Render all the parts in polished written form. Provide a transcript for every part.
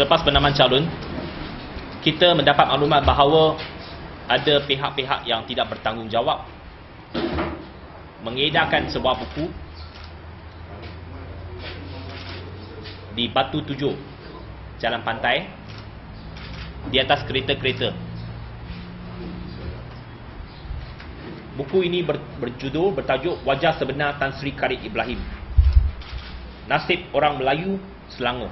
Selepas penamaan calon, kita mendapat maklumat bahawa ada pihak-pihak yang tidak bertanggungjawab mengedarkan sebuah buku di Batu Tujuh, Jalan Pantai, di atas kereta-kereta. Buku ini bertajuk Wajah Sebenar Tan Sri Karib Ibrahim, Nasib Orang Melayu Selangor.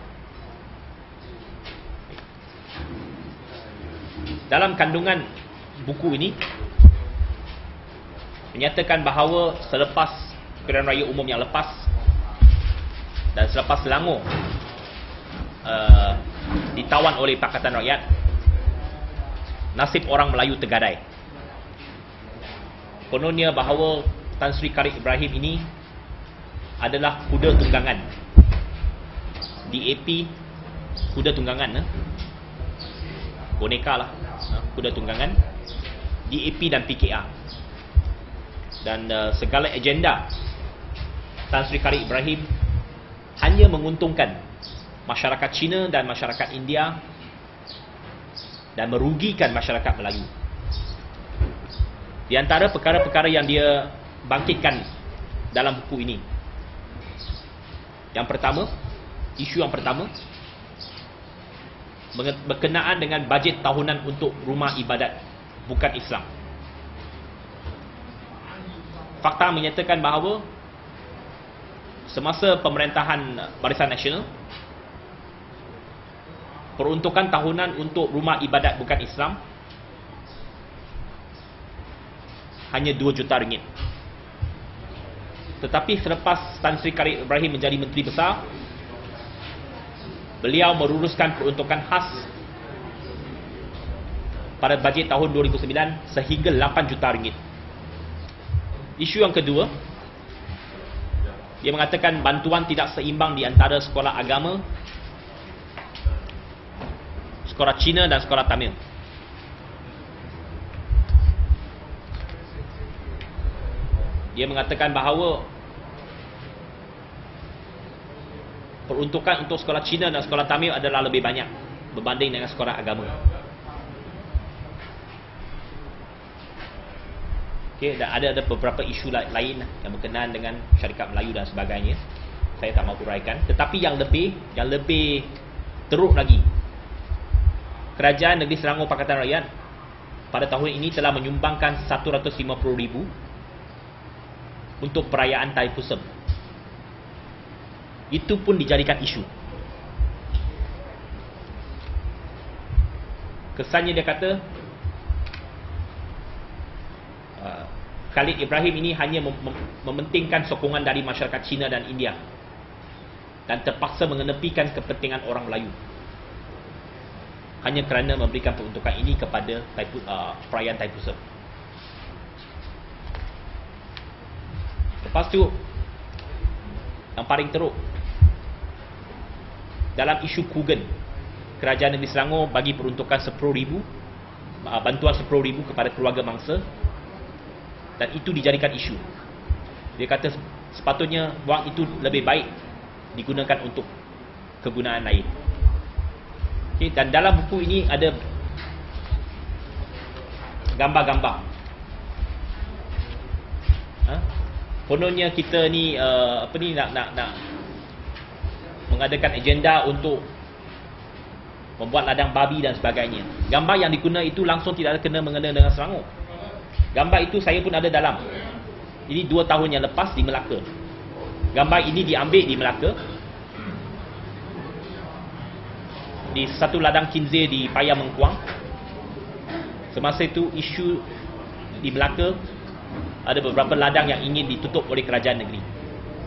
Dalam kandungan buku ini menyatakan bahawa selepas pilihan raya umum yang lepas dan selepas Selangor ditawan oleh Pakatan Rakyat, nasib orang Melayu tergadai. Kononnya bahawa Tan Sri Karib Ibrahim ini adalah kuda tunggangan DAP, kuda tunggangan, boneka lah, kuda tunggangan DAP dan PKR. Dan segala agenda Tan Sri Karib Ibrahim hanya menguntungkan masyarakat Cina dan masyarakat India dan merugikan masyarakat Melayu. Di antara perkara-perkara yang dia bangkitkan dalam buku ini, isu yang pertama berkenaan dengan bajet tahunan untuk rumah ibadat bukan Islam. Fakta menyatakan bahawa semasa pemerintahan Barisan Nasional, peruntukan tahunan untuk rumah ibadat bukan Islam hanya 2 juta ringgit. Tetapi selepas Tan Sri Karib Ibrahim menjadi Menteri Besar, beliau meruruskan peruntukan khas pada bajet tahun 2009 sehingga 8 juta ringgit. Isu yang kedua, dia mengatakan bantuan tidak seimbang di antara sekolah agama, sekolah Cina dan sekolah Tamil. Dia mengatakan bahawa peruntukan untuk sekolah Cina dan sekolah Tamil adalah lebih banyak berbanding dengan sekolah agama. Okay, dan ada beberapa isu lain yang berkenaan dengan syarikat Melayu dan sebagainya. Saya tak mahu uraikan. Tetapi yang lebih teruk lagi, Kerajaan Negeri Selangor Pakatan Rakyat pada tahun ini telah menyumbangkan 150,000 untuk perayaan Thaipusam. Itu pun dijadikan isu. Kesannya dia kata Khalid Ibrahim ini hanya mementingkan sokongan dari masyarakat Cina dan India dan terpaksa mengenepikan kepentingan orang Melayu hanya kerana memberikan peruntukan ini kepada perayaan Thaipusam. Lepas tu, yang paling teruk, dalam isu Kugen, Kerajaan Negeri Selangor bagi peruntukan 10,000, bantuan 10,000 kepada keluarga mangsa, dan itu dijadikan isu. Dia kata sepatutnya wang itu lebih baik digunakan untuk kegunaan lain. Okay, dan dalam buku ini ada gambar-gambar. Kononnya kita ni nak mengadakan agenda untuk membuat ladang babi dan sebagainya. Gambar yang diguna itu langsung tidak ada kena-mengena dengan Selangor. Gambar itu saya pun ada dalam. Ini 2 tahun yang lepas di Melaka. Gambar ini diambil di Melaka, di satu ladang kinzir di Paya Mengkuang. Semasa itu isu di Melaka, ada beberapa ladang yang ingin ditutup oleh kerajaan negeri.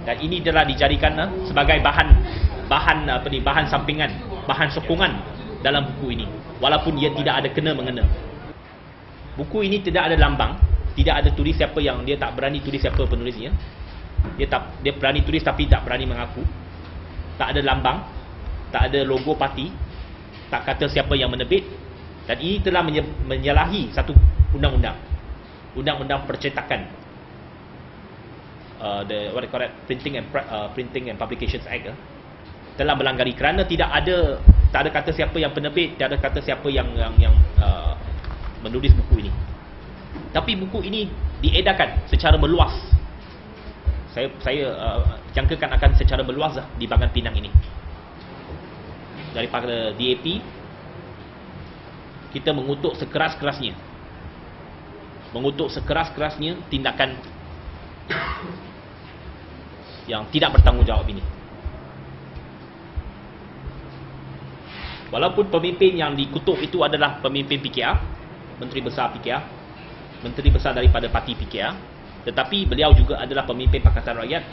Dan ini telah dijadikan sebagai bahan sampingan, bahan sokongan dalam buku ini, walaupun dia tidak ada kena-mengena. Buku ini tidak ada lambang, tidak ada tulis siapa yang, dia tak berani tulis siapa penulisnya. Dia berani tulis tapi tak berani mengaku. Tak ada lambang, tak ada logo parti, tak kata siapa yang menerbit. Dan ini telah menyalahi satu undang-undang, undang-undang percetakan, what they call it, Printing and Publications Act, telah melanggar kerana tidak ada Tak ada kata siapa yang penerbit, tak ada kata siapa yang menulis buku ini. Tapi buku ini diedarkan secara meluas. Saya jangkakan akan secara meluas di bahagian Penang ini. Daripada DAP, kita mengutuk sekeras-kerasnya tindakan yang tidak bertanggungjawab ini. Walaupun pemimpin yang dikutuk itu adalah pemimpin PKR, Menteri Besar PKR, Menteri Besar daripada parti PKR, tetapi beliau juga adalah pemimpin Pakatan Rakyat,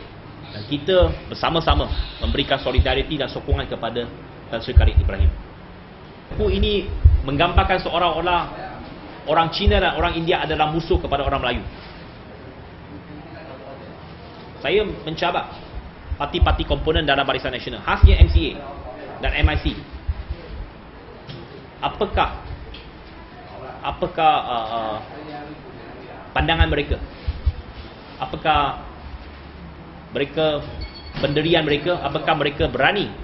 dan kita bersama-sama memberikan solidariti dan sokongan kepada Tan Sri Karib Ibrahim. Buku ini menggambarkan seolah-olah orang Cina dan orang India adalah musuh kepada orang Melayu. Saya mencabar parti-parti komponen dalam Barisan Nasional, khasnya MCA dan MIC. Apakah pandangan mereka? Apakah mereka, pendirian mereka, apakah mereka berani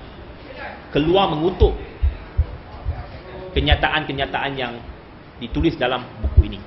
keluar mengutuk kenyataan-kenyataan yang ditulis dalam buku ini?